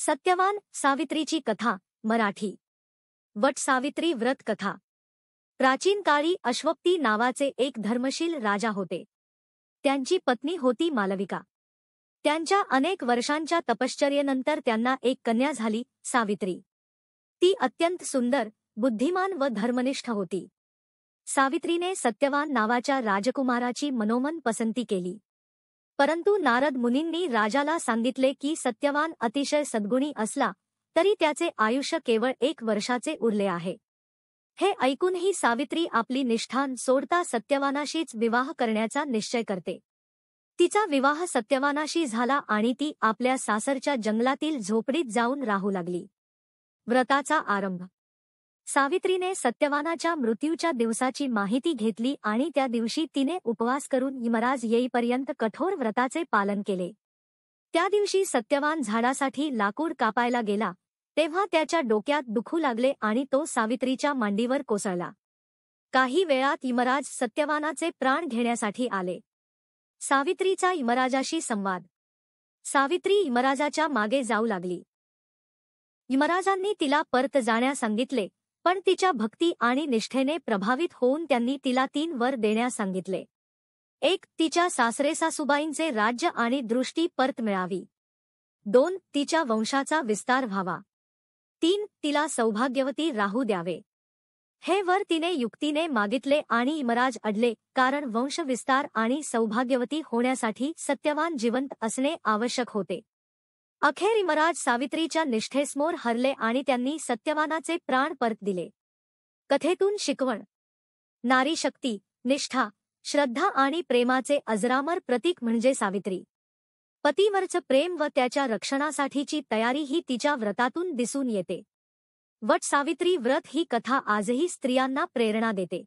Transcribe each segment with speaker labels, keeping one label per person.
Speaker 1: सत्यवान सावित्रीची कथा मराठी. वट सावित्री व्रत कथा. प्राचीन काळी अश्वपती नावाचे एक धर्मशील राजा होते. त्यांची पत्नी होती मालविका. त्यांच्या अनेक वर्षांच्या तपश्चर्येनंतर त्यांना एक कन्या झाली, सावित्री. ती अत्यंत सुंदर, बुद्धिमान व धर्मनिष्ठ होती. सावित्रीने सत्यवान नावाच्या राजकुमाराची मनोमन पसंती केली. परंतु नारद मुनींनी राजाला सांगितले की सत्यवान अतिशय सद्गुणी असला तरी त्याचे आयुष्य केवळ 1 वर्षाचे उरले आहे. हे ऐकूनही सावित्री आपली निष्ठा सोडता सत्यवानाशीच विवाह करण्याचा निश्चय करते. तिचा विवाह सत्यवानाशी झाला आणि ती आपल्या सासरच्या जंगलातील झोपडीत जाऊन राहू लागली. व्रताचा आरंभ. सावित्रीने सत्यवानाच्या मृत्यूच्या दिवसाची माहिती घेतली आणि त्या दिवशी तिने उपवास करून यमराज येईपर्यंत कठोर व्रताचे पालन केले. त्या दिवशी सत्यवान झाडासाठी लाकूड कापायला गेला तेव्हा त्याच्या डोक्यात दुखू लागले आणि तो सावित्रीच्या मांडीवर कोसळला. काही वेळात यमराज सत्यवानाचे प्राण घेण्यासाठी आले. सावित्रीचा यमराजाशी संवाद. सावित्री यमराजाच्या मागे जाऊ लागली. यमराजांनी तिला परत जाण्यास सांगितले, पण तिच्या भक्ती आणि निष्ठेने प्रभावित होऊन त्यांनी तिला 3 वर देण्यास सांगितले. 1. तिच्या सासरे-सासूबाईंचे राज्य आणि दृष्टी परत मिळावी. 2. तिच्या वंशाचा विस्तार व्हावा. 3. तिला सौभाग्यवती राहू द्यावे. हे वर तिने युक्तीने मागितले आणि यमराज अडले, कारण वंशविस्तार आणि सौभाग्यवती होण्यासाठी सत्यवान जिवंत असणे आवश्यक होते. अखेर यमराज सावित्रीच्या निष्ठेसमोर हरले आणि त्यांनी सत्यवानाचे प्राण परत दिले. कथेतून शिकवण. नारी शक्ती, निष्ठा, श्रद्धा आणि प्रेमाचे अजरामर प्रतीक म्हणजे सावित्री. पतीवरचं प्रेम व त्याच्या रक्षणासाठीची तयारी ही तिच्या व्रतातून दिसून येते. वट सावित्री व्रत ही कथा आजही स्त्रियांना प्रेरणा देते.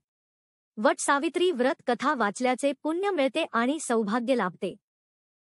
Speaker 1: वट सावित्री व्रत कथा वाचल्याचे पुण्य मिळते आणि सौभाग्य लाभते.